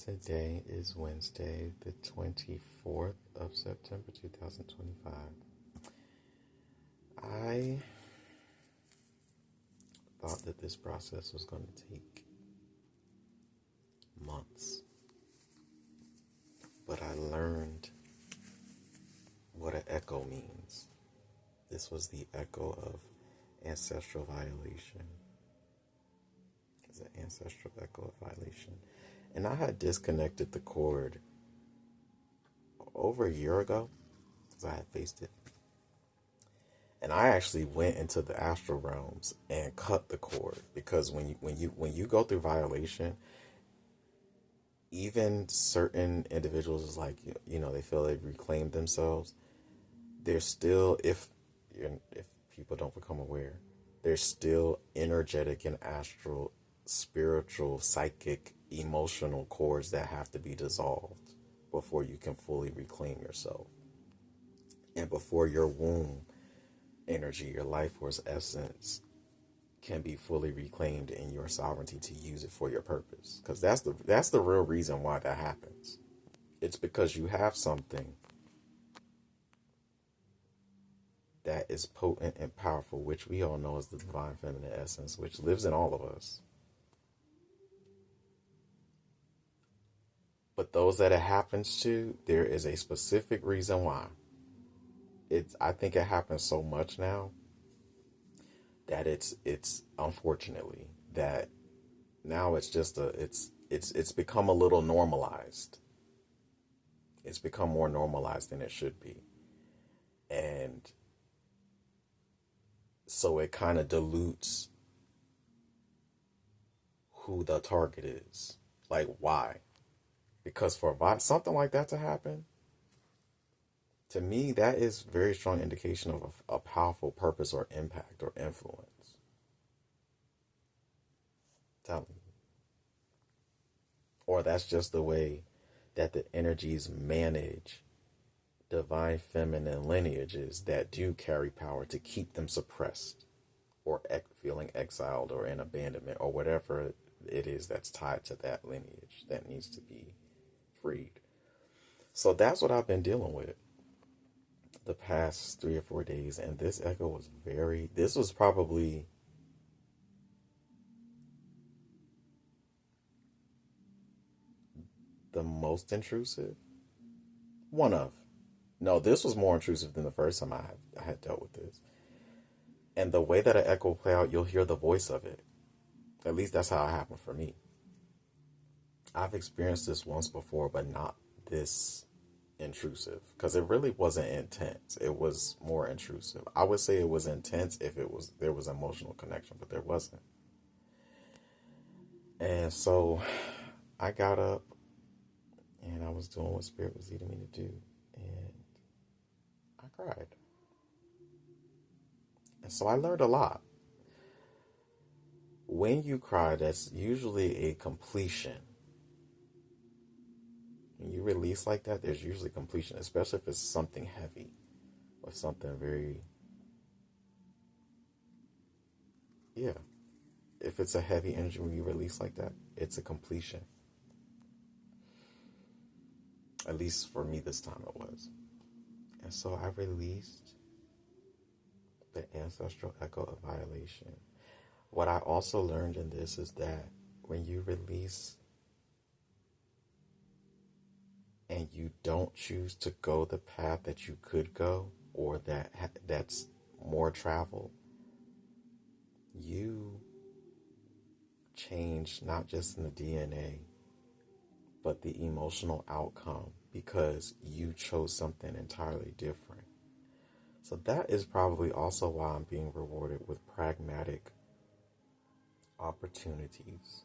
Today is Wednesday, the 24th of September 2025. I thought that this process was going to take months, but I learned what an echo means. This was the echo of ancestral violation. It's an ancestral echo of violation. And I had disconnected the cord over a year ago because I had faced it. And I actually went into the astral realms and cut the cord because when you go through violation, even certain individuals is like they feel they've reclaimed themselves. There's still if people don't become aware, there's still energetic and astral, spiritual, psychic, emotional cords that have to be dissolved before you can fully reclaim yourself. And before your womb energy, your life force essence can be fully reclaimed in your sovereignty to use it for your purpose. Because that's the real reason why that happens. It's because you have something that is potent and powerful, which we all know is the divine feminine essence, which lives in all of us. But those that it happens to, there is a specific reason why. I think it happens so much now that it's unfortunately that now it's just it's become a little normalized. It's become more normalized than it should be. And so it kind of dilutes who the target is. Like, why? Because for something like that to happen, to me, that is very strong indication of a powerful purpose or impact or influence. Tell me. Or that's just the way that the energies manage divine feminine lineages that do carry power to keep them suppressed or feeling exiled or in abandonment or whatever it is that's tied to that lineage that needs to be freed. So that's what I've been dealing with the past 3 or 4 days, and this echo was this was probably the most intrusive. This was more intrusive than the first time I had dealt with this. And the way that an echo will play out, you'll hear the voice of it. At least that's how it happened for me. I've experienced this once before, but not this intrusive, because it really wasn't intense. It was more intrusive. I would say it was intense if there was emotional connection, but there wasn't. And so I got up and I was doing what Spirit was leading me to do, and I cried. And so I learned a lot. When you cry, that's usually a completion. When you release like that, there's usually completion, especially if it's something heavy or something very, if it's a heavy energy when you release like that, it's a completion. At least for me this time it was. And so I released the ancestral echo of violation. What I also learned in this is that when you release and you don't choose to go the path that you could go, or that's more travel, you change not just in the DNA, but the emotional outcome, because you chose something entirely different. So that is probably also why I'm being rewarded with pragmatic opportunities,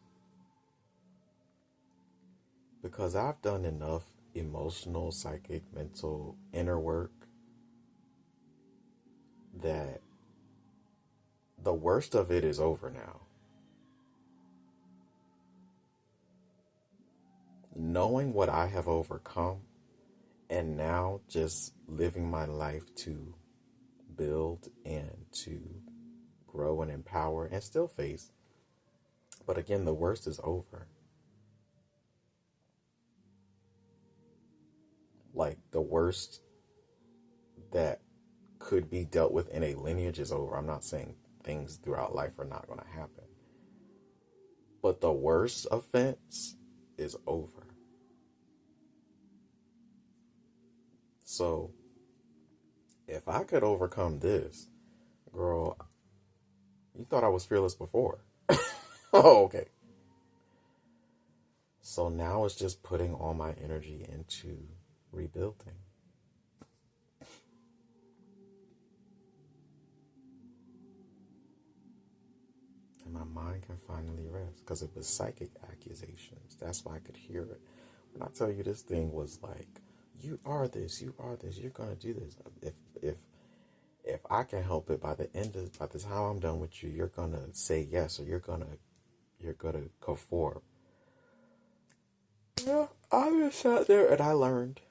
because I've done enough emotional, psychic, mental, inner work that the worst of it is over now. Knowing what I have overcome, and now just living my life to build and to grow and empower and still face. But again, the worst is over. the worst that could be dealt with in a lineage is over. I'm not saying things throughout life are not going to happen. But the worst offense is over. So, if I could overcome this, girl, you thought I was fearless before. Oh, okay. So now it's just putting all my energy into rebuilding. And my mind can finally rest because it was psychic accusations. That's why I could hear it. When I tell you this thing was like, you are this, you're gonna do this. If I can help it, by the time I'm done with you, you're gonna say yes, or you're gonna go forward. Yeah, I just sat there and I learned.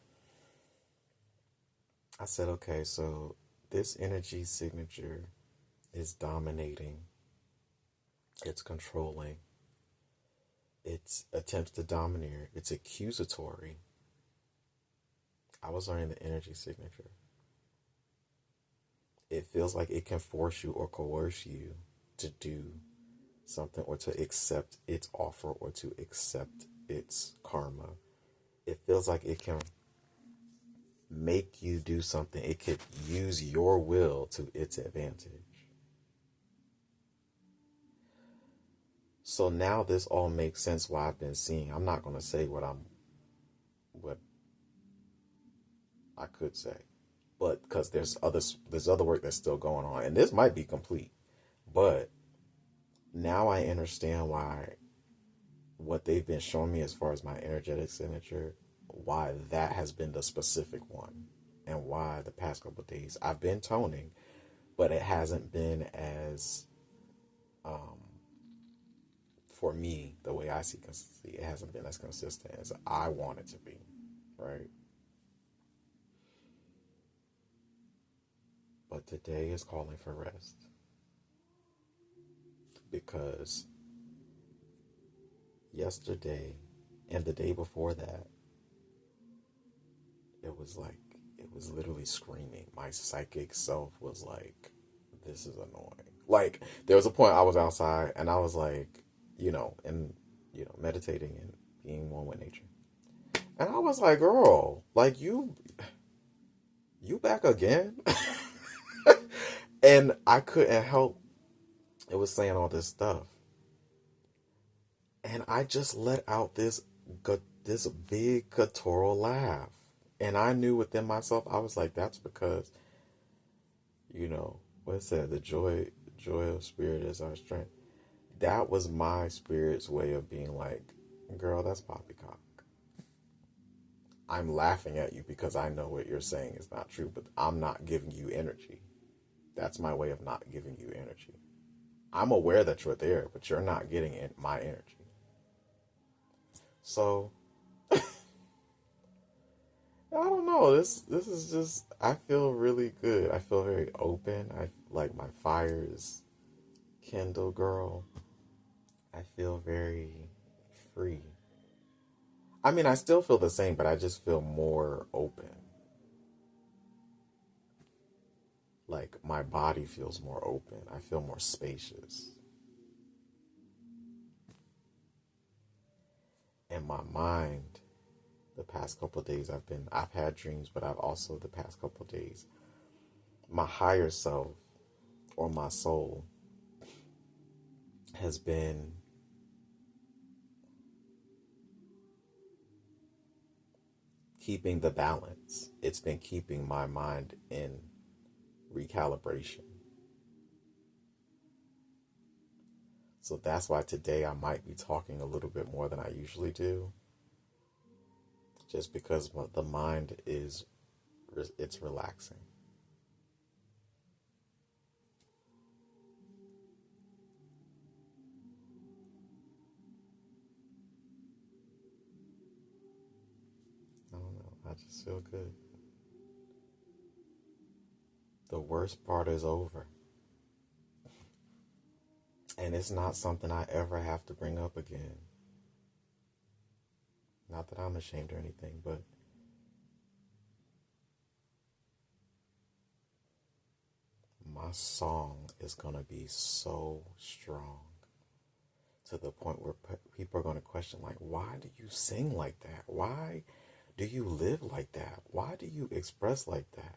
I said, okay, so this energy signature is dominating. It's controlling. It's attempts to domineer. It's accusatory. I was learning the energy signature. It feels like it can force you or coerce you to do something, or to accept its offer, or to accept its karma. It feels like it can make you do something. It could use your will to its advantage. So now this all makes sense why I've been seeing. I'm not going to say what I could say, but because there's other work that's still going on, and this might be complete, but now I understand why what they've been showing me as far as my energetic signature, why that has been the specific one, and why the past couple of days I've been toning, but it hasn't been as for me, the way I see consistency, it hasn't been as consistent as I want it to be, right? But today is calling for rest, because yesterday and the day before that, it was literally screaming. My psychic self was like, this is annoying. Like, there was a point I was outside and I was like, meditating and being one with nature. And I was like, girl, like you back again? And I couldn't help. It was saying all this stuff. And I just let out this big guttural laugh. And I knew within myself, I was like, that's because, what it said, the joy of spirit is our strength. That was my spirit's way of being like, girl, that's poppycock. I'm laughing at you because I know what you're saying is not true, but I'm not giving you energy. That's my way of not giving you energy. I'm aware that you're there, but you're not getting my energy. So, I don't know. This is just, I feel really good. I feel very open. I like my fire is kindled, girl. I feel very free. I mean, I still feel the same, but I just feel more open. Like, my body feels more open. I feel more spacious. And my mind, the past couple of days I've had dreams, but I've also, the past couple of days, my higher self, or my soul, has been keeping the balance. It's been keeping my mind in recalibration. So that's why today I might be talking a little bit more than I usually do. Just because the mind it's relaxing. I don't know. I just feel good. The worst part is over. And it's not something I ever have to bring up again. Not that I'm ashamed or anything, but song is going to be so strong to the point where people are going to question, like, why do you sing like that? Why do you live like that? Why do you express like that?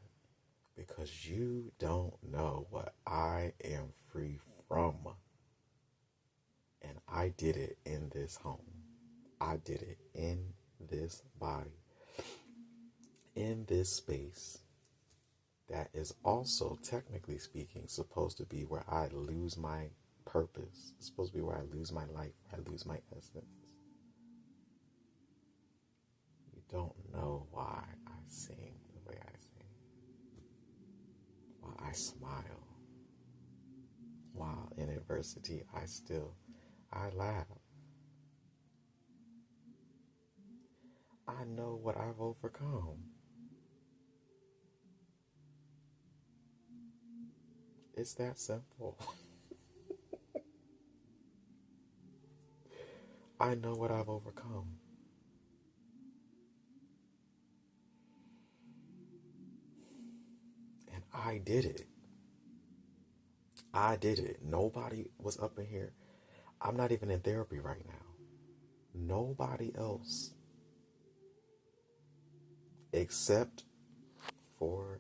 Because you don't know what I am free from. And I did it in this home. I did it in this body, in this space that is also, technically speaking, supposed to be where I lose my purpose. It's supposed to be where I lose my life, where I lose my essence. You don't know why I sing the way I sing, why I smile, while in adversity I laugh. I know what I've overcome. It's that simple. I know what I've overcome. And I did it. I did it. Nobody was up in here. I'm not even in therapy right now. Nobody else, except for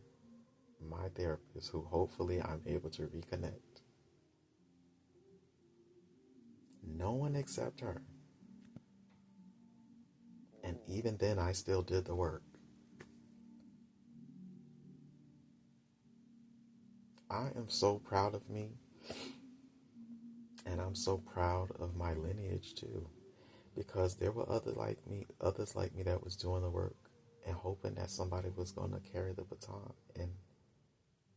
my therapist, who hopefully I'm able to reconnect. No one except her. And even then, I still did the work. I am so proud of me. And I'm so proud of my lineage too. Because there were others like me that was doing the work and hoping that somebody was going to carry the baton and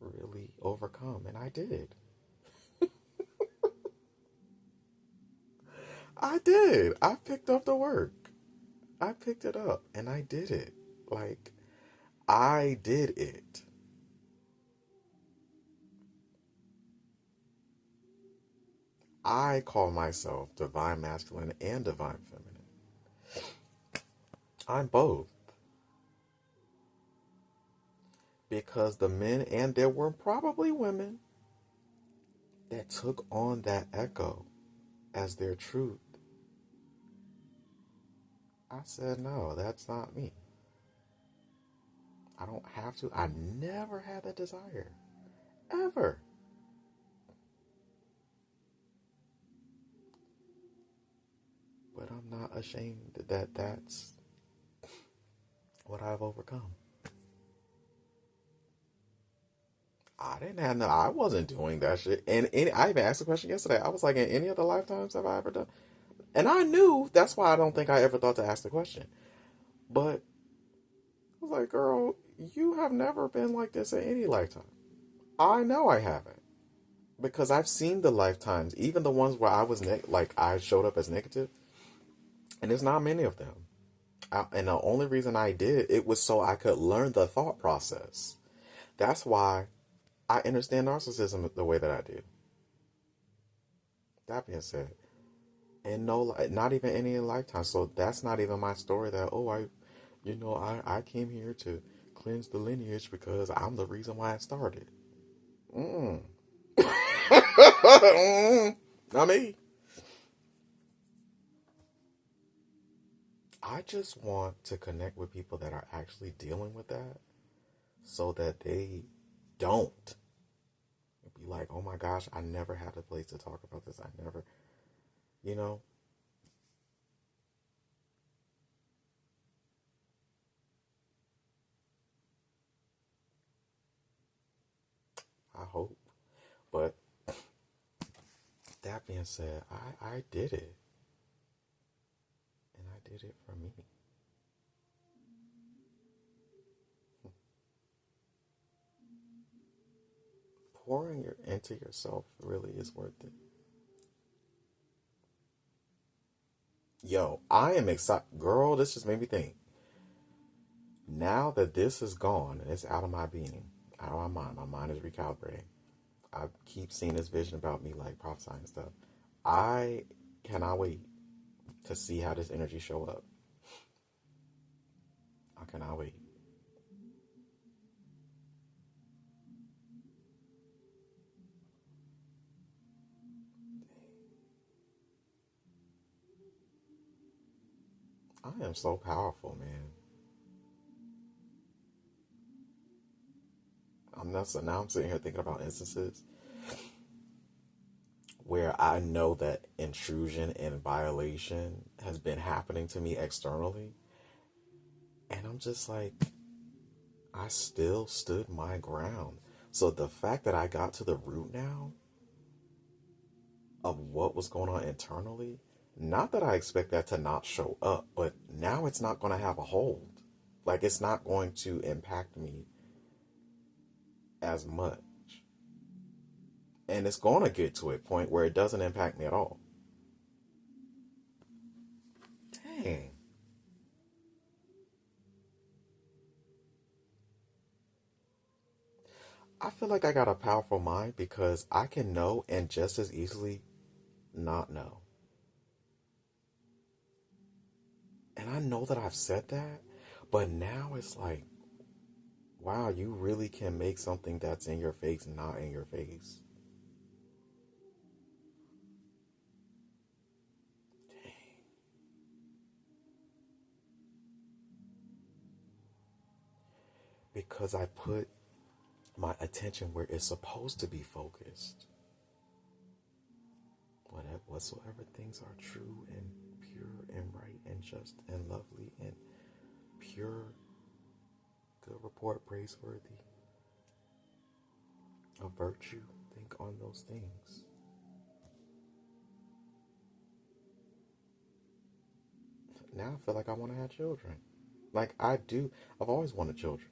really overcome. And I did. I did. I picked up the work. I picked it up and I did it. Like, I did it. I call myself divine masculine and divine feminine. I'm both. Because the men, and there were probably women, that took on that echo as their truth. I said, no, that's not me. I don't have to. I never had that desire. Ever. But I'm not ashamed that that's what I've overcome. I wasn't doing that shit. And I even asked a question yesterday. I was like, in any other lifetimes have I ever done? And I knew, that's why I don't think I ever thought to ask the question. But I was like, girl, you have never been like this in any lifetime. I know I haven't. Because I've seen the lifetimes, even the ones where I was, I showed up as negative. And there's not many of them. And the only reason I did it was so I could learn the thought process. That's why I understand narcissism the way that I do. That being said, and no, not even any lifetime. So that's not even my story. That I came here to cleanse the lineage because I'm the reason why it started. Not me. I just want to connect with people that are actually dealing with that, so that they don't be like, oh my gosh, I never had a place to talk about this. I never, you know. I hope. But that being said, I did it. And I did it for me. Pouring into yourself really is worth it. Yo, I am excited. Girl, this just made me think. Now that this is gone and it's out of my being, out of my mind is recalibrating. I keep seeing this vision about me like prophesying and stuff. I cannot wait to see how this energy show up. I cannot wait. I am so powerful, man. Now I'm sitting here thinking about instances where I know that intrusion and violation has been happening to me externally. And I'm just like, I still stood my ground. So the fact that I got to the root now of what was going on internally, not that I expect that to not show up, but now it's not going to have a hold. Like, it's not going to impact me as much. And it's going to get to a point where it doesn't impact me at all. Dang. I feel like I got a powerful mind because I can know and just as easily not know. And I know that I've said that, but now it's like, wow, you really can make something that's in your face not in your face. Because I put my attention where it's supposed to be focused. Whatsoever things are true and pure and right and just and lovely and pure, good report, praiseworthy, of virtue, think on those things. Now I feel like I want to have children. Like I do. I've always wanted children.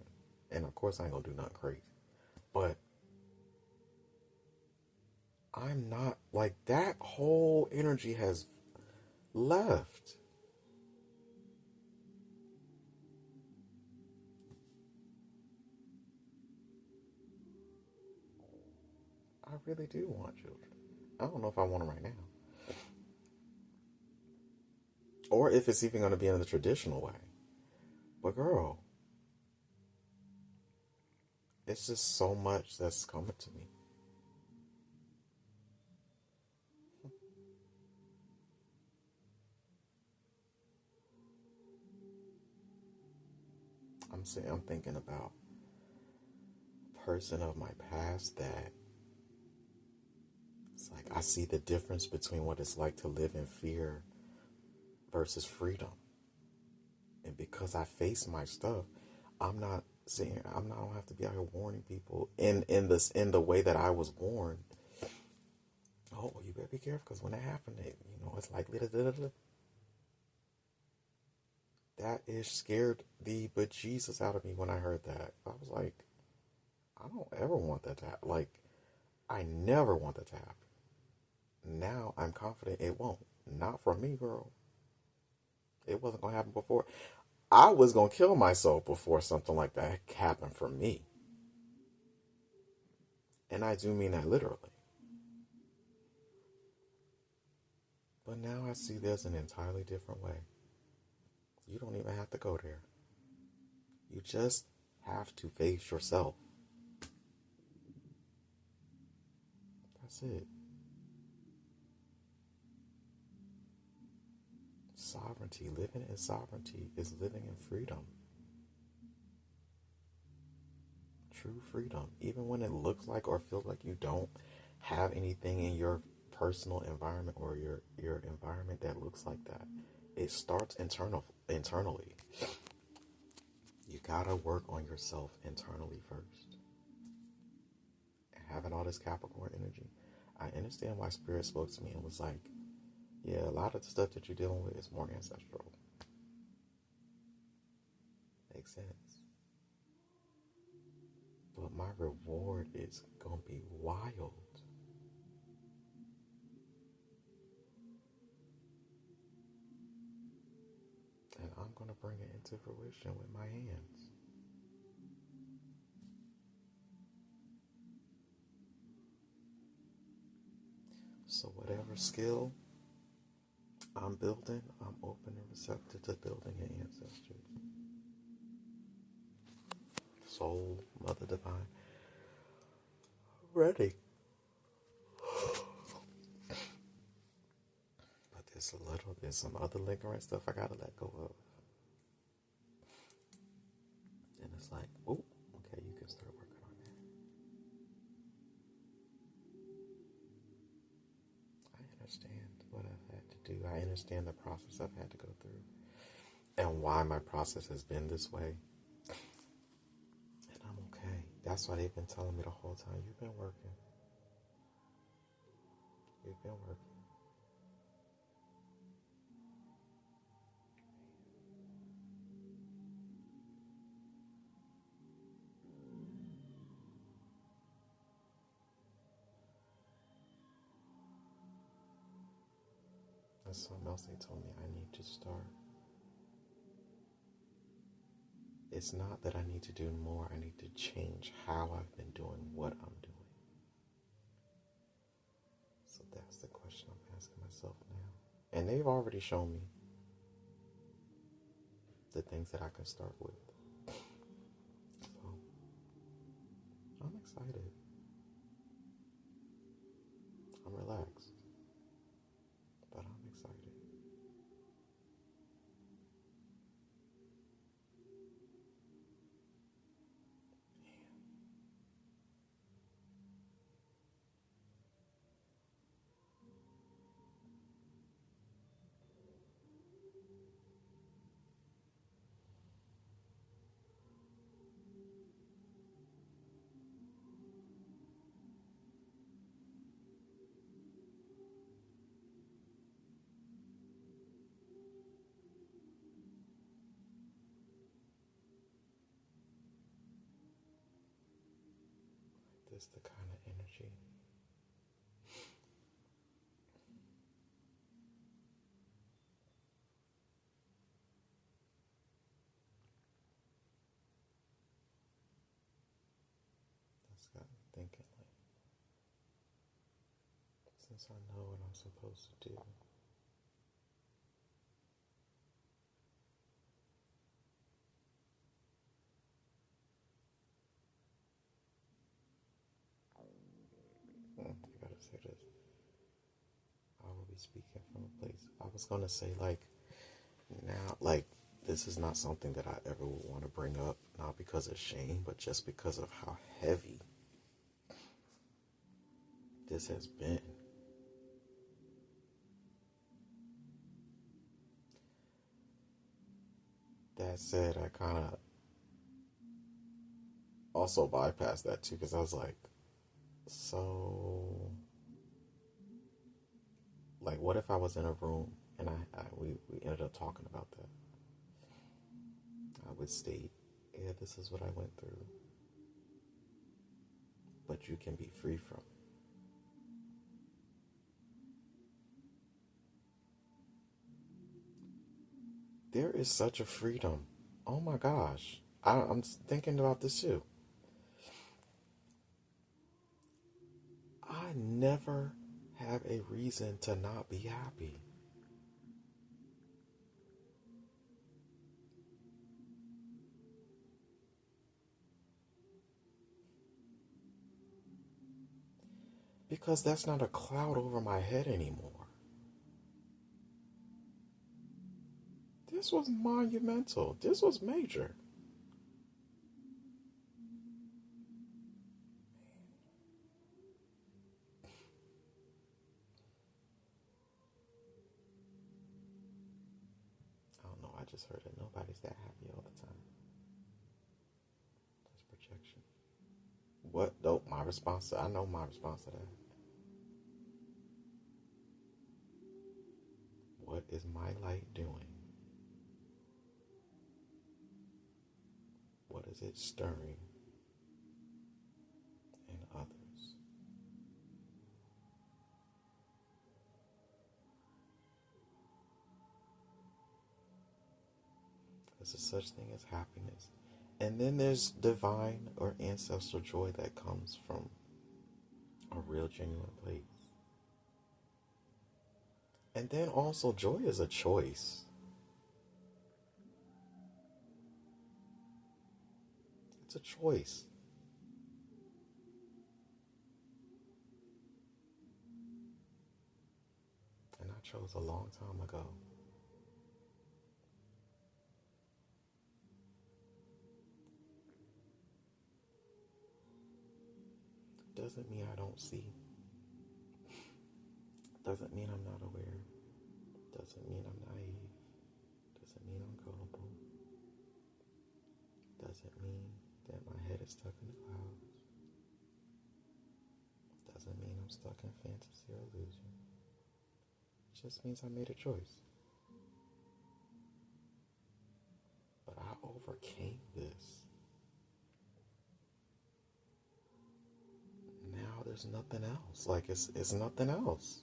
And of course I ain't gonna do nothing crazy. But I'm not like that whole energy has left. I really do want children. I don't know if I want them right now. Or if it's even going to be in the traditional way. But girl, it's just so much that's coming to me. I'm thinking about a person of my past that it's like I see the difference between what it's like to live in fear versus freedom. And because I face my stuff, I'm not saying I don't have to be out here warning people in the way that I was warned. Oh, well, you better be careful because when that happened, it's likely to. That is scared the bejesus out of me when I heard that. I was like, I don't ever want that to happen. Like, I never want that to happen. Now I'm confident it won't. Not for me, girl. It wasn't going to happen before. I was going to kill myself before something like that happened for me. And I do mean that literally. But now I see there's an entirely different way. You don't even have to go there. You just have to face yourself. That's it. Sovereignty, living in sovereignty is living in freedom. True freedom. Even when it looks like or feels like you don't have anything in your personal environment or your environment that looks like that. It starts internally. You gotta work on yourself internally first. And having all this Capricorn energy, I understand why Spirit spoke to me and was like, yeah, a lot of the stuff that you're dealing with is more ancestral. Makes sense. But my reward is gonna be wild. And I'm gonna bring it into fruition with my hands. So whatever skill I'm building, I'm open and receptive to building in ancestors. Soul, Mother Divine, ready. But Just a little. There's some other lingering stuff I gotta let go of. And it's like, oh, okay, you can start working on that. I understand what I've had to do. I understand the process I've had to go through. And why my process has been this way. And I'm okay. That's why they've been telling me the whole time, you've been working. You've been working. That's something else they told me I need to start. It's not that I need to do more. I need to change how I've been doing what I'm doing. So that's the question I'm asking myself now. And they've already shown me the things that I can start with. So I'm excited. I'm relaxed. But I'm excited. This is the kind of energy that's got me thinking, like, since I know what I'm supposed to do, I gotta say this. I will be speaking from a place. I was gonna say, like, now, like, this is not something that I ever would want to bring up, not because of shame, but just because of how heavy this has been. That said, I kind of also bypassed that too, because I was like, so, like, what if I was in a room and we ended up talking about that? I would state, yeah, this is what I went through, but you can be free from it. There is such a freedom. Oh my gosh. I'm thinking about this too. I never have a reason to not be happy. Because that's not a cloud over my head anymore. This was monumental. This was major. I don't know. I just heard that nobody's that happy all the time. That's projection. What? Though, my response to, I know my response to that. What is my light doing? What is it stirring in others? There's a such thing as happiness. And then there's divine or ancestral joy that comes from a real, genuine place. And then also, joy is a choice. It's a choice. And I chose a long time ago. Doesn't mean I don't see. Doesn't mean I'm not aware. Doesn't mean I'm naive. Doesn't mean I'm gullible. Doesn't mean that my head is stuck in the clouds. Doesn't mean I'm stuck in fantasy or illusion. It just means I made a choice. But I overcame this. Now there's nothing else. Like it's nothing else.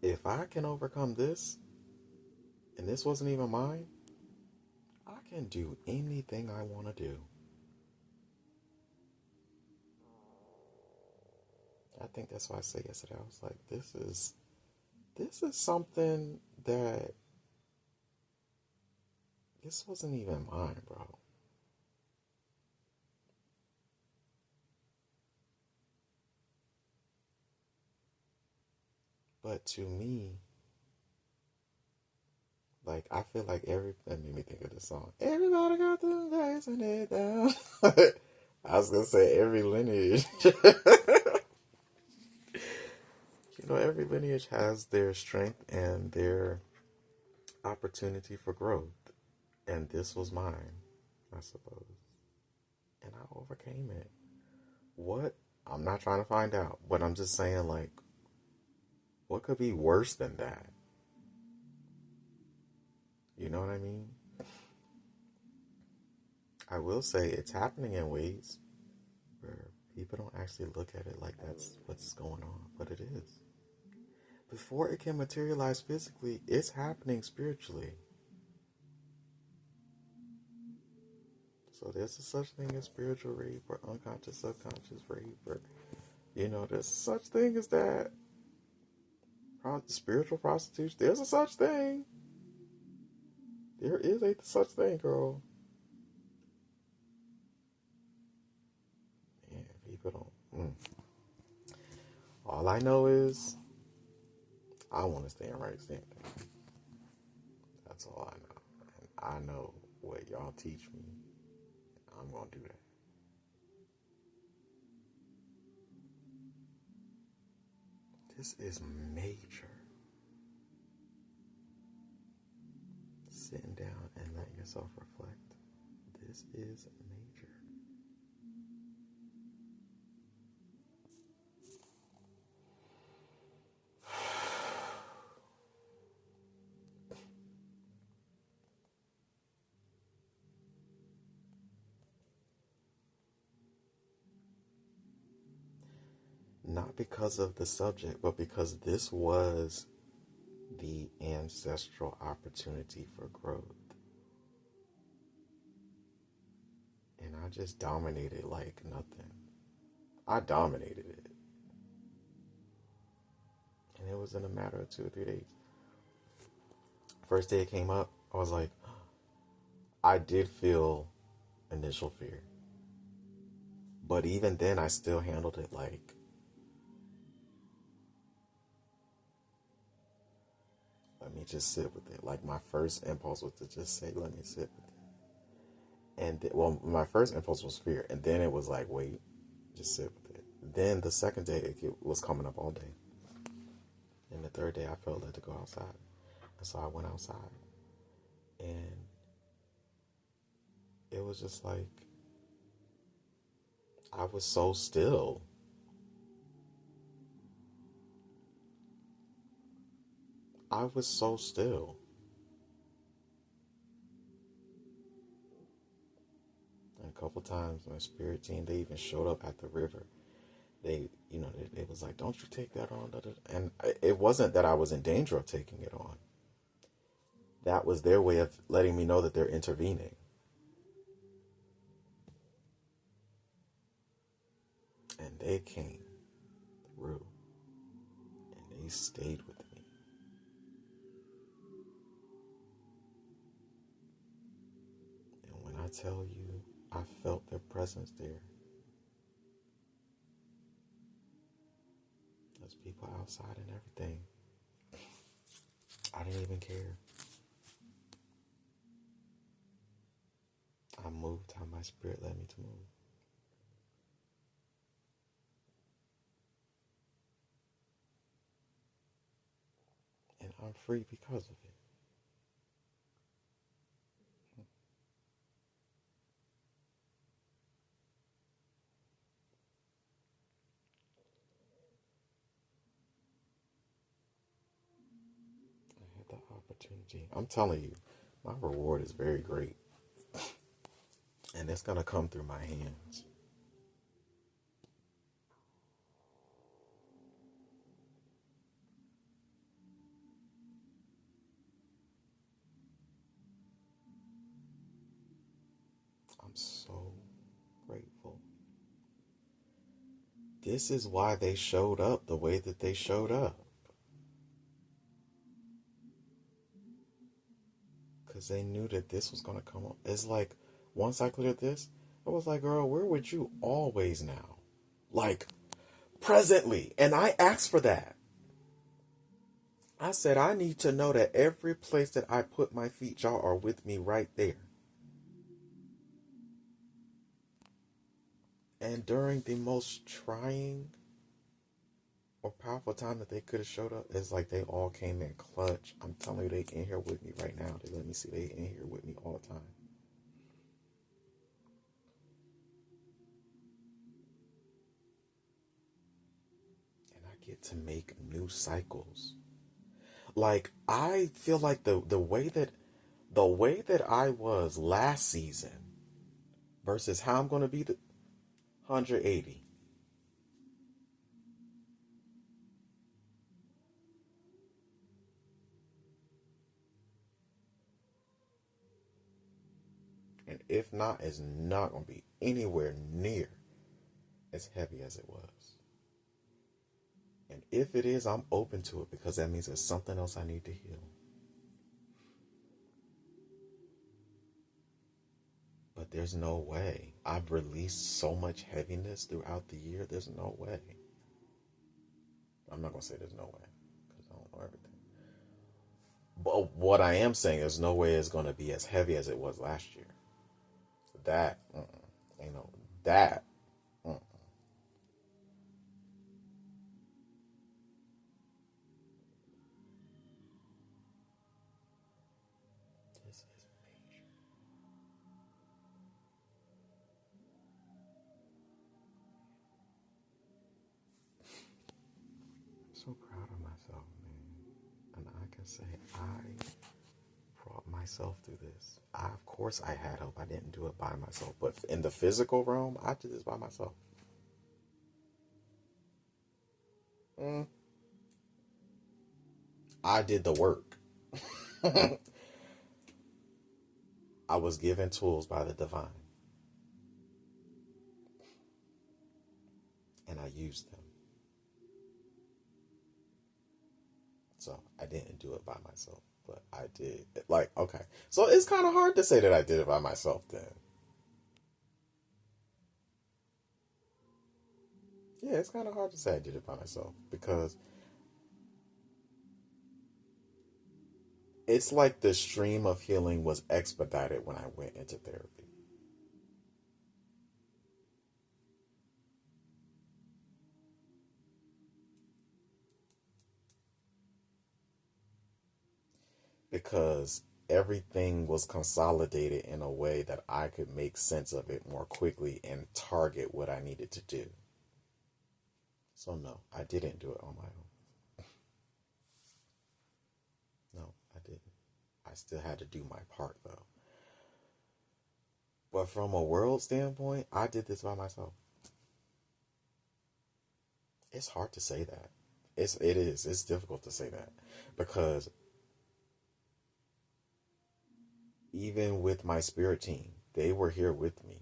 If I can overcome this, and this wasn't even mine, I can do anything I want to do. I think that's why I said yesterday, I was like, this is something that, this wasn't even mine, bro. But to me, like, I feel like that made me think of the song. Everybody got them days and they down. I was going to say every lineage. Every lineage has their strength and their opportunity for growth. And this was mine, I suppose. And I overcame it. What? I'm not trying to find out, but I'm just saying, like, what could be worse than that? You know what I mean? I will say it's happening in ways where people don't actually look at it like that's what's going on, but it is. Before it can materialize physically, it's happening spiritually. So there's a such thing as spiritual rape or unconscious, subconscious rape, or, there's a such thing as that. Spiritual prostitution, there's a such thing. There is a such thing, girl. Man, people don't. All I know is I want to stay in right standing. That's all I know. And I know what y'all teach me. I'm going to do that. This is major. Sitting down and letting yourself reflect. This is major. Not because of the subject, but because this was the ancestral opportunity for growth. And I just dominated like nothing. I dominated it. And it was in a matter of 2 or 3 days. First day it came up, I was like, I did feel initial fear. But even then, I still handled it like, let me just sit with it. Like, my first impulse was to just say, let me sit with it. And, my first impulse was fear. And then it was like, wait, just sit with it. Then the second day, it was coming up all day. And the third day, I felt led to go outside. And so I went outside. And it was just like, I was so still. I was so still. And a couple times, my spirit team, they even showed up at the river. They was like, don't you take that on. And it wasn't that I was in danger of taking it on. That was their way of letting me know that they're intervening. And they came through. And they stayed with me. And when I tell you, I felt their presence there. That's people outside and everything. I didn't even care. I moved how my spirit led me to move. And I'm free because of it. I had the opportunity. I'm telling you, my reward is very great. And it's going to come through my hands. I'm so grateful. This is why they showed up the way that they showed up. Because they knew that this was going to come up. It's like, once I cleared this, I was like, girl, where would you always now? Like, presently. And I asked for that. I said, I need to know that every place that I put my feet, y'all are with me right there. And during the most trying or powerful time that they could have showed up, it's like they all came in clutch. I'm telling you, they in here with me right now. They let me see they in here with me all the time. And I get to make new cycles. Like, I feel like the way that I was last season versus how I'm going to be the 180. And if not, it's not going to be anywhere near as heavy as it was. And if it is, I'm open to it because that means there's something else I need to heal. But there's no way. I've released so much heaviness throughout the year. There's no way. I'm not going to say there's no way because I don't know everything. But what I am saying, there's no way it's going to be as heavy as it was last year. That, you know, that. This is major. I'm so proud of myself, man. And I can say I brought myself through this. Of course, I had help. I didn't do it by myself. But in the physical realm, I did this by myself. I did the work. I was given tools by the divine. And I used them. So I didn't do it by myself. But I did. Like, okay. So it's kind of hard to say that I did it by myself then. Yeah, it's kind of hard to say I did it by myself because it's like the stream of healing was expedited when I went into therapy. Because everything was consolidated in a way that I could make sense of it more quickly and target what I needed to do. So no, I didn't do it on my own. No, I didn't. I still had to do my part though. But from a world standpoint, I did this by myself. It's hard to say that. It's difficult to say that because even with my spirit team, they were here with me.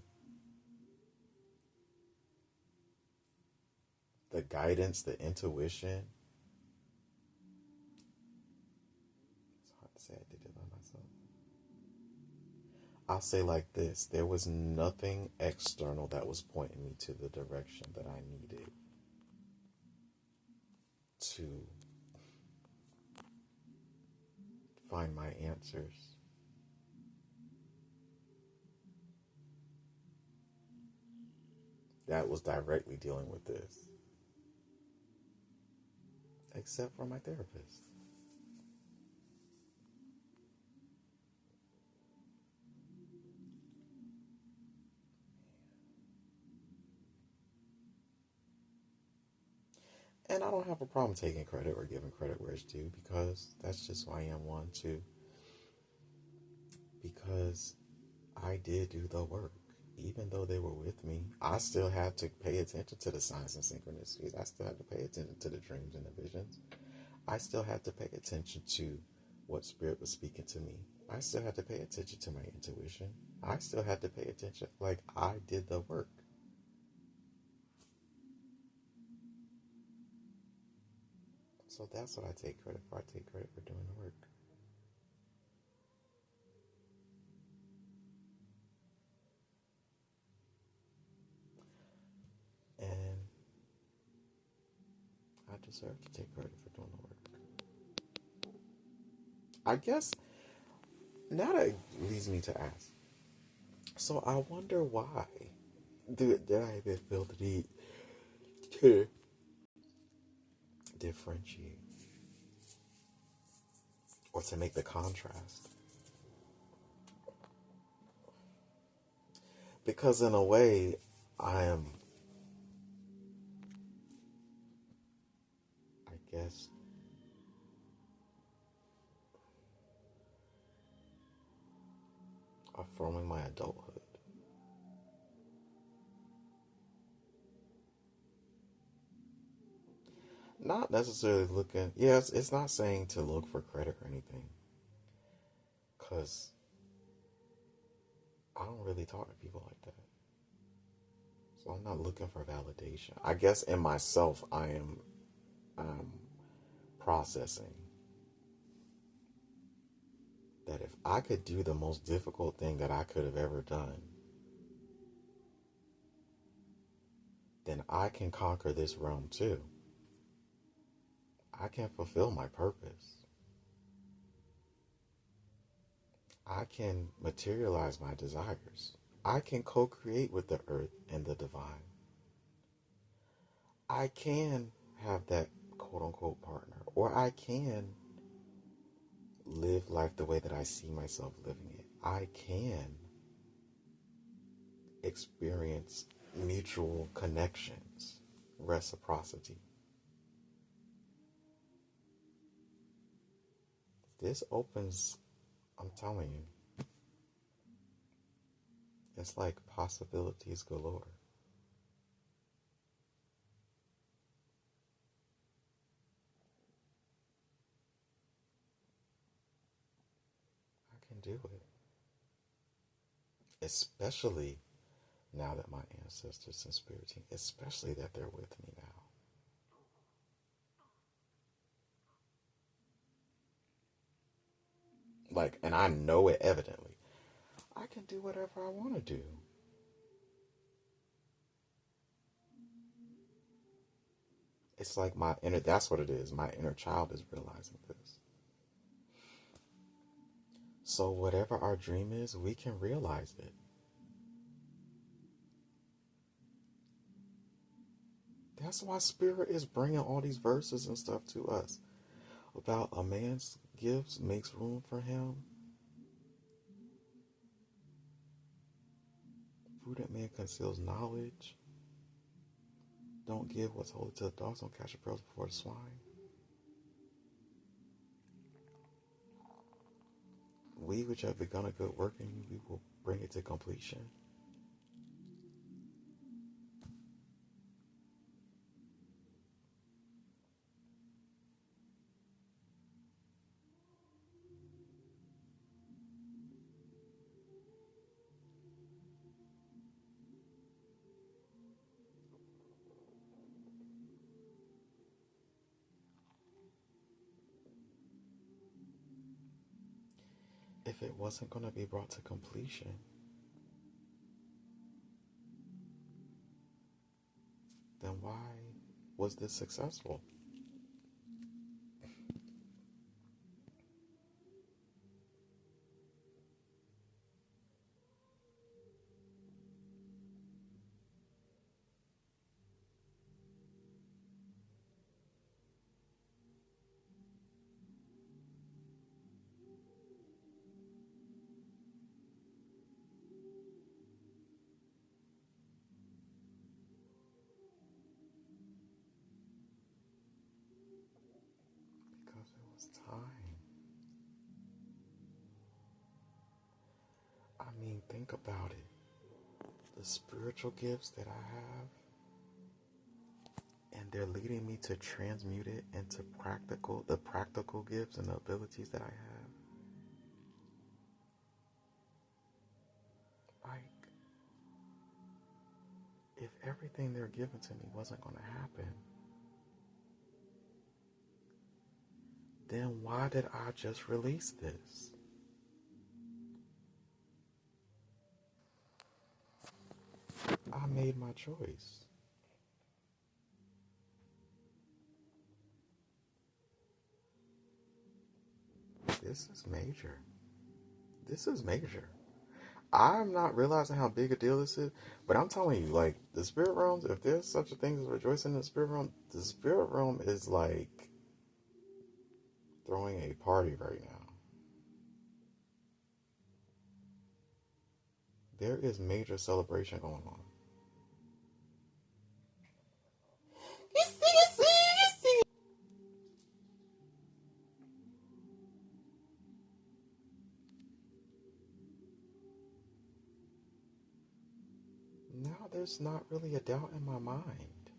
The guidance, the intuition. It's hard to say I did it by myself. I'll say like this, there was nothing external that was pointing me to the direction that I needed to find my answers. That was directly dealing with this, except for my therapist. And I don't have a problem taking credit or giving credit where it's due, because that's just who I am. One, two, because I did do the work. Even though they were with me, I still had to pay attention to the signs and synchronicities. I still had to pay attention to the dreams and the visions. I still had to pay attention to what Spirit was speaking to me. I still had to pay attention to my intuition. I still had to pay attention. Like, I did the work. So that's what I take credit for. I take credit for doing the work. And I deserve to take credit for doing the work. I guess now that leads me to ask. So I wonder why did I even feel the need to differentiate or to make the contrast? Because in a way, I am, I guess, affirming my adulthood. Not necessarily looking, yes, it's not saying to look for credit or anything. Because I don't really talk to people like that. So I'm not looking for validation. I guess in myself, I am processing that if I could do the most difficult thing that I could have ever done, then I can conquer this realm too. I can fulfill my purpose. I can materialize my desires. I can co-create with the earth and the divine. I can have that quote-unquote partner, or I can live life the way that I see myself living it. I can experience mutual connections, reciprocity. This opens, I'm telling you, it's like possibilities galore. I can do it. Especially now that my ancestors and spirit team, especially that they're with me now. Like, and I know it evidently. I can do whatever I want to do. It's like my inner, that's what it is. My inner child is realizing this. So whatever our dream is, we can realize it. That's why Spirit is bringing all these verses and stuff to us about a man's gifts makes room for him. Prudent man conceals knowledge. Don't give what's holy to the dogs. Don't catch the pearls before the swine. We which have begun a good work in you, we will bring it to completion. If it wasn't going to be brought to completion, then why was this successful? mean, think about it. The spiritual gifts that I have, and they're leading me to transmute it into the practical gifts and the abilities that I have. Like, if everything they're giving to me wasn't going to happen, then why did I just release this? I made my choice. This is major. This is major. I'm not realizing how big a deal this is, but I'm telling you, like, the spirit realms, if there's such a thing as rejoicing in the spirit realm is like throwing a party right now. There is major celebration going on. You see. Now there's not really a doubt in my mind.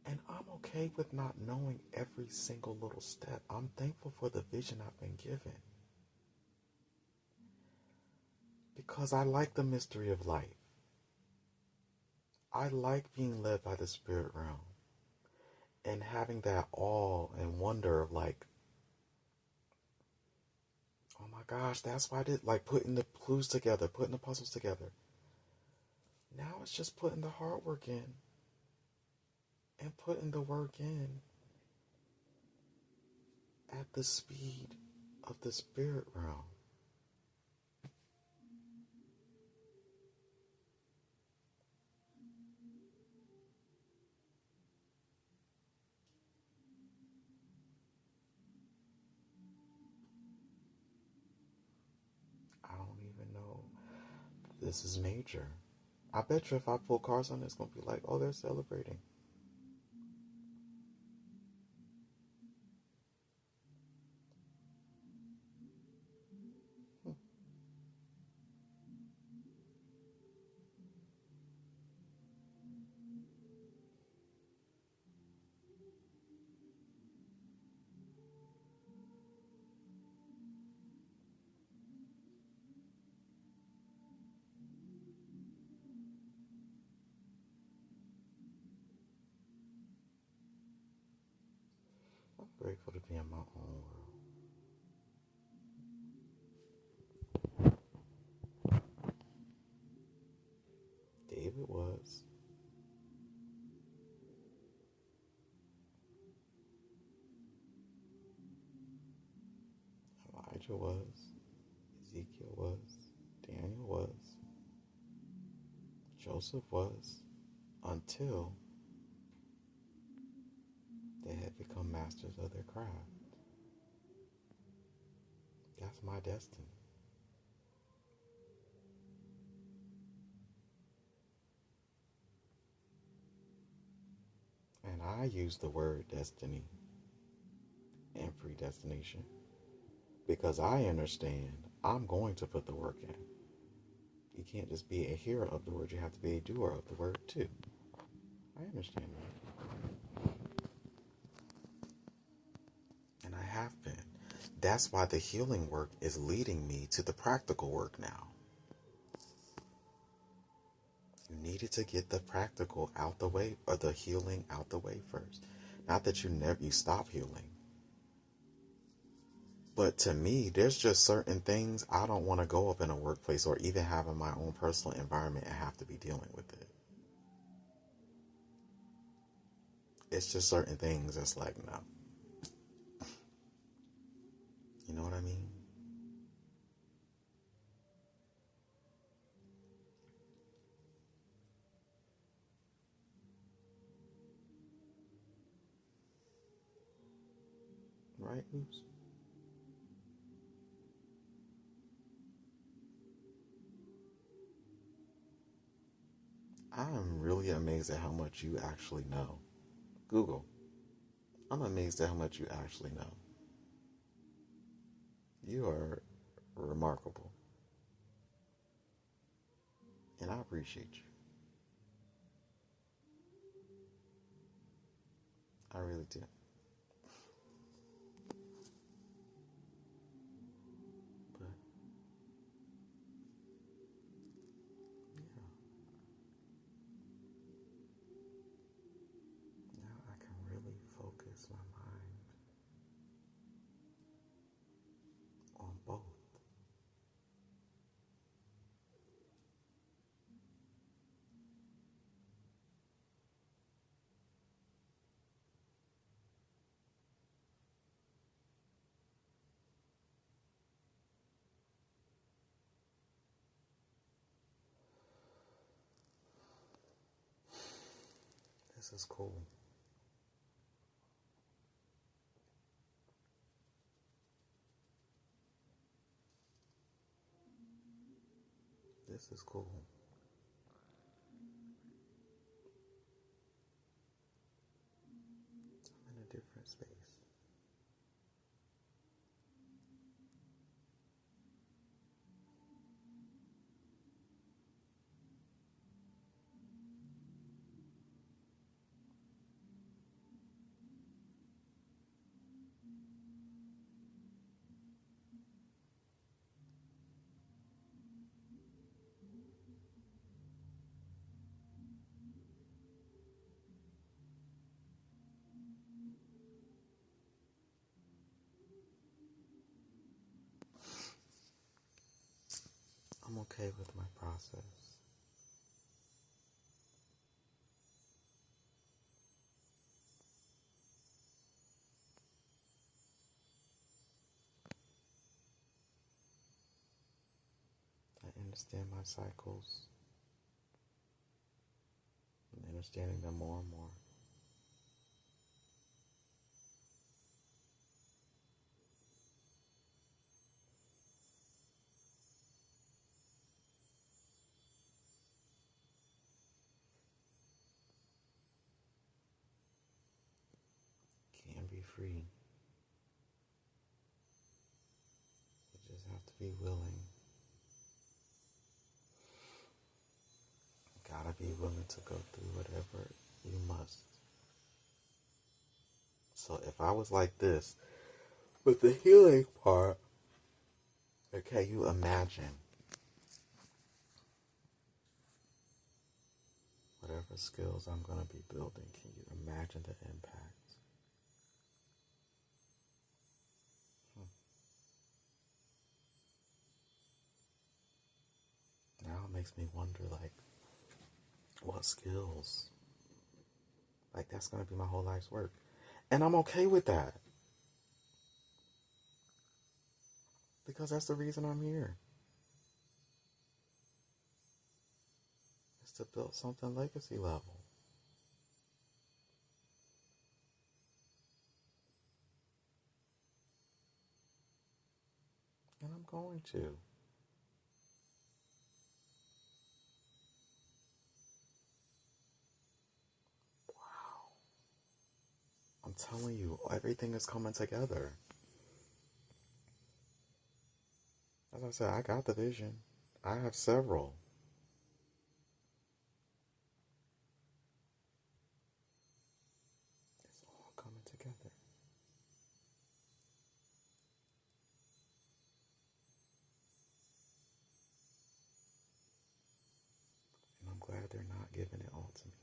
And I'm okay with not knowing every single little step. I'm thankful for the vision I've been given. Because I like the mystery of life. I like being led by the spirit realm. And having that awe and wonder of like, oh my gosh, that's why I did, like, putting the clues together, putting the puzzles together. Now it's just putting the hard work in and putting the work in at the speed of the spirit realm. I don't even know. This is major. I bet you if I pull cards on it, it's going to be like, oh, they're celebrating. I'm grateful to be in my own world. David was. Elijah was. Ezekiel was. Daniel was. Joseph was. Until they had become masters of their craft. That's my destiny. And I use the word destiny and predestination because I understand I'm going to put the work in. You can't just be a hearer of the word, you have to be a doer of the word too. I understand that. And I have been. That's why the healing work is leading me to the practical work now. You needed to get the practical out the way, or the healing out the way first. Not that you stop healing. But to me, there's just certain things I don't want to go up in a workplace or even have in my own personal environment and have to be dealing with it. It's just certain things that's like, no. You know what I mean? Right, Oops? I'm really amazed at how much you actually know. Google. I'm amazed at how much you actually know. You are remarkable. And I appreciate you. I really do. But yeah, now I can really focus my mind on both. This is cool. This is cool. I'm in a different space. I'm okay with my process. I understand my cycles. I'm understanding them more and more. Can be free. You just have to be willing. You gotta be willing to go through whatever you must. So if I was like this, with the healing part, okay, you imagine whatever skills I'm going to be building. Can you imagine the impact? Now it makes me wonder, like, what skills? Like, that's going to be my whole life's work. And I'm okay with that. Because that's the reason I'm here. It's to build something legacy level. And I'm going to. Wow. I'm telling you, everything is coming together. As I said, I got the vision. I have several. It's all coming together. And I'm glad they're not giving it all to me.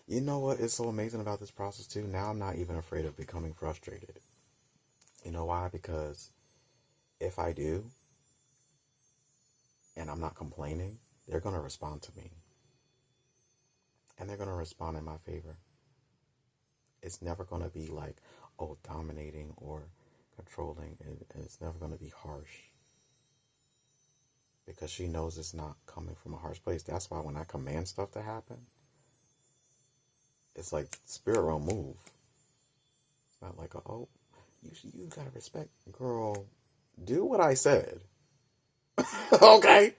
You know what is so amazing about this process too? Now I'm not even afraid of becoming frustrated. You know why? Because if I do, and I'm not complaining, they're going to respond to me. And they're going to respond in my favor. It's never going to be like, oh, dominating or controlling. It's never going to be harsh. Because she knows it's not coming from a harsh place. That's why when I command stuff to happen, it's like spirit realm move. It's not like, oh, you gotta respect, girl. Do what I said. Okay,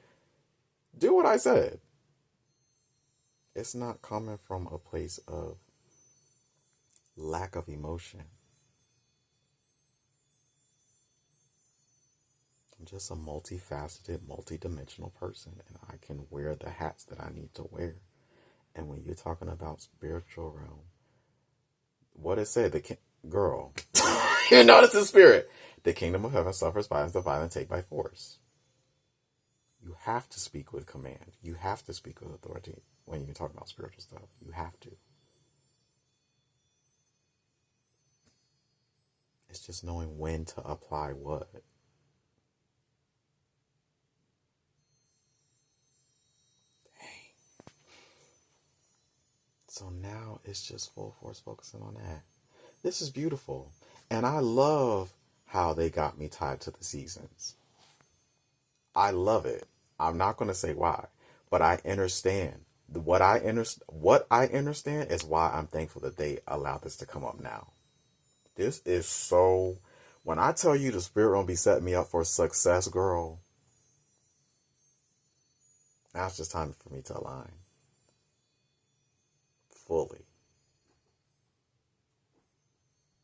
do what I said. It's not coming from a place of lack of emotion. I'm just a multifaceted, multidimensional person, and I can wear the hats that I need to wear. And when you're talking about spiritual realm, what it said, girl, you know it's the spirit. The kingdom of heaven suffers violence, the violent take by force. You have to speak with command. You have to speak with authority when you're talking about spiritual stuff. You have to. It's just knowing when to apply what. Dang. So now it's just full force focusing on that. This is beautiful. And I love how they got me tied to the seasons. I love it. I'm not going to say why, but I understand. What I understand is why I'm thankful that they allowed this to come up now. This is so... When I tell you the spirit won't be setting me up for success, girl, now it's just time for me to align fully.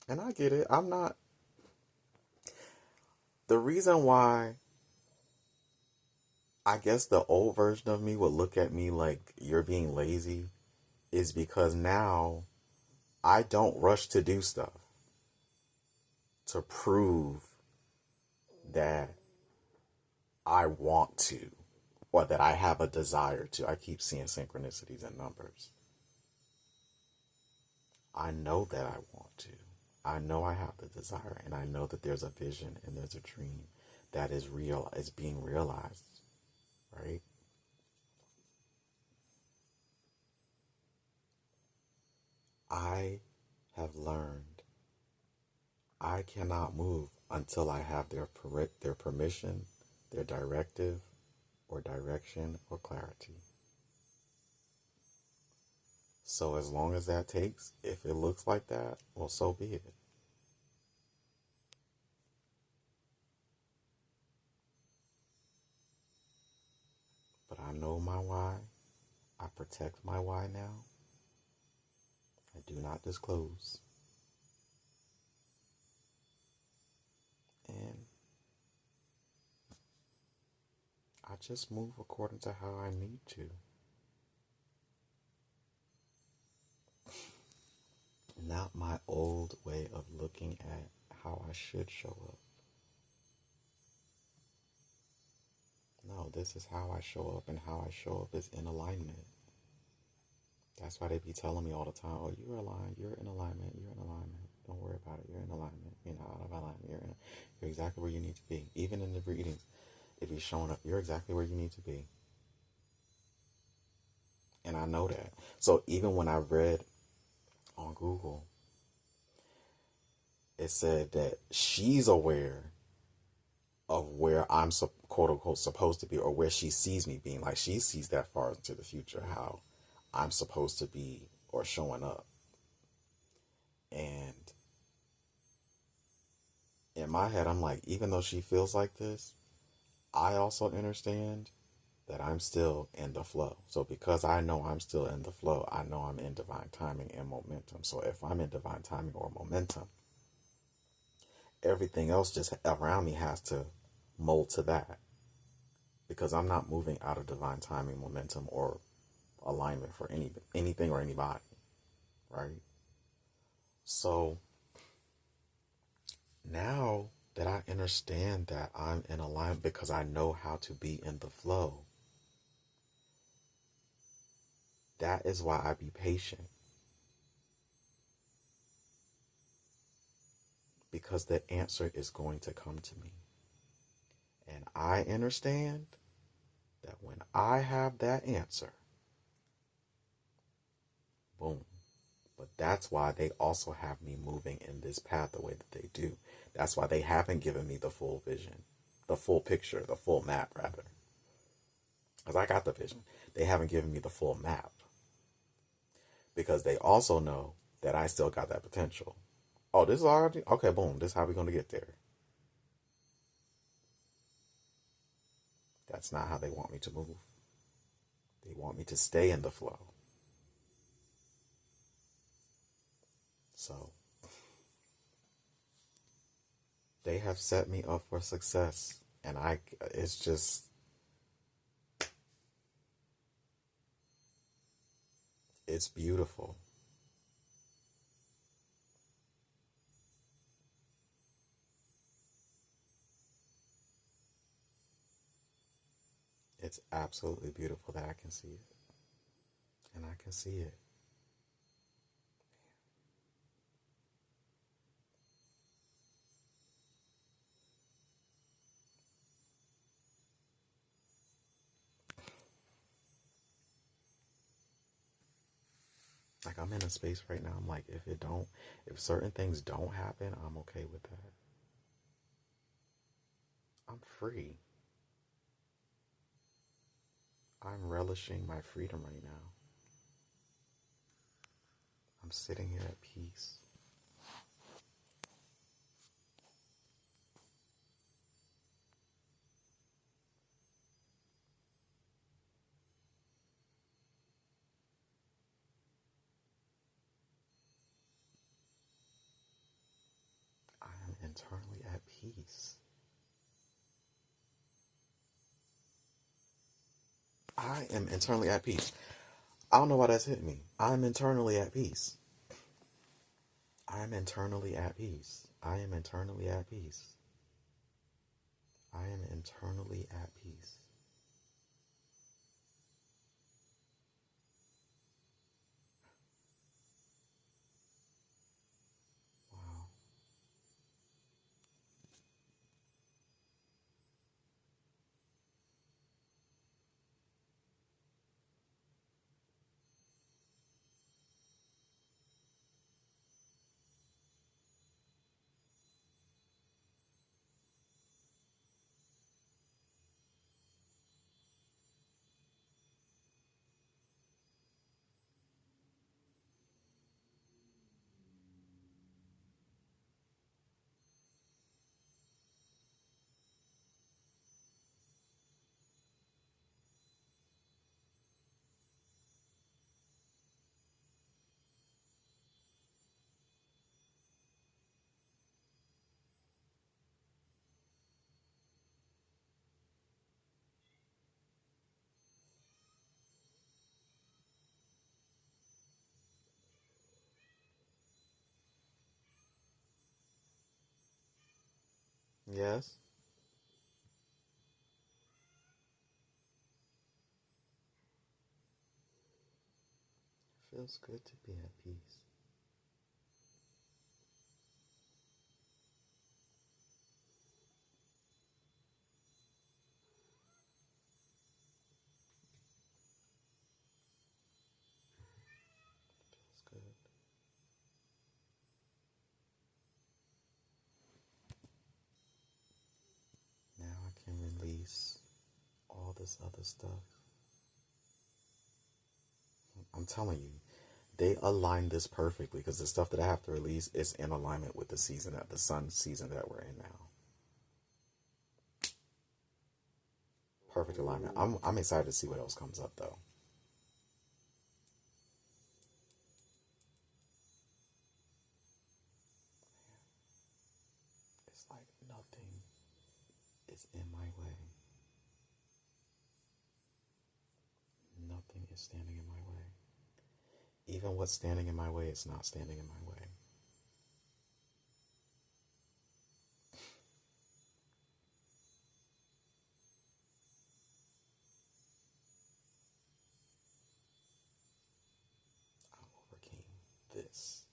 And I get it. I'm not... The reason why I guess the old version of me would look at me like you're being lazy is because now I don't rush to do stuff to prove that I want to or that I have a desire to. I keep seeing synchronicities and numbers. I know that I want to. I know I have the desire, and I know that there's a vision and there's a dream that is real, is being realized, right? I have learned I cannot move until I have their permission, their directive, or direction, or clarity. So as long as that takes, if it looks like that, well, so be it. But I know my why. I protect my why now. I do not disclose. And I just move according to how I need to. Not my old way of looking at how I should show up. No, this is how I show up, and how I show up is in alignment. That's why they be telling me all the time, oh, you're aligned, you're in alignment, you're in alignment. Don't worry about it, you're in alignment. You're not out of alignment, you're exactly where you need to be. Even in the readings, it be showing up, you're exactly where you need to be. And I know that. So even when I read on Google, it said that she's aware of where I'm quote unquote supposed to be, or where she sees me being. Like she sees that far into the future, how I'm supposed to be or showing up. And in my head, I'm like, even though she feels like this, I also understand that I'm still in the flow. So because I know I'm still in the flow, I know I'm in divine timing and momentum. So if I'm in divine timing or momentum, everything else just around me has to mold to that. Because I'm not moving out of divine timing, momentum, or alignment for anything or anybody. Right? So now that I understand that I'm in alignment because I know how to be in the flow, that is why I be patient. Because the answer is going to come to me. And I understand that when I have that answer, boom. But that's why they also have me moving in this path the way that they do. That's why they haven't given me the full vision, the full picture, the full map, rather. Because I got the vision. They haven't given me the full map. Because they also know that I still got that potential. Oh, this is already... Okay, boom. This is how we're going to get there. That's not how they want me to move. They want me to stay in the flow. So they have set me up for success. And it's just, it's beautiful. It's absolutely beautiful that I can see it. And I can see it. Like, I'm in a space right now. I'm like, if certain things don't happen, I'm okay with that. I'm free. I'm relishing my freedom right now. I'm sitting here at peace. I am internally at peace. I am internally at peace. I don't know why that's hit me. I'm internally at peace. I'm internally at peace. I am internally at peace. I am internally at peace. Wow. Yes. Feels good to be at peace. Feels good. Now I can release all this other stuff. I'm telling you, they align this perfectly because the stuff that I have to release is in alignment with the sun season that we're in now. Perfect alignment. I'm excited to see what else comes up though. It's like nothing is in my way. Nothing is standing in my way. Even what's standing in my way is not standing in my way. I overcame this.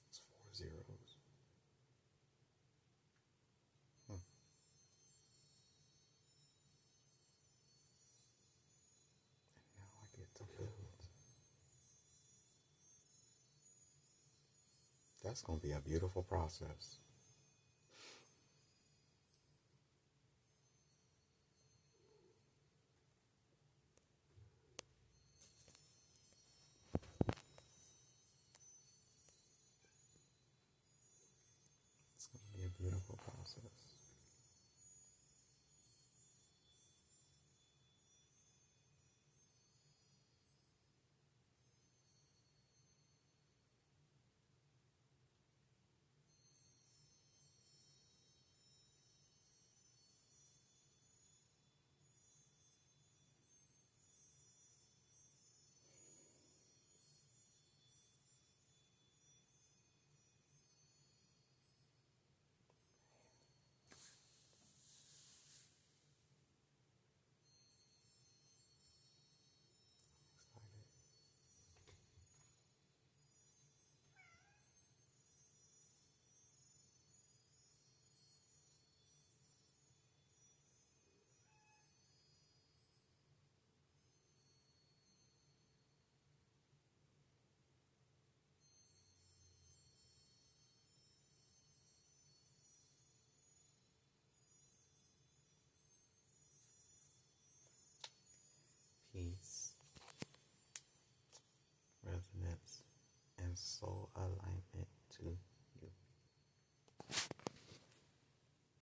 It's 4 zeros. Hmm. And now I get to build. That's going to be a beautiful process. It's going to be a beautiful process.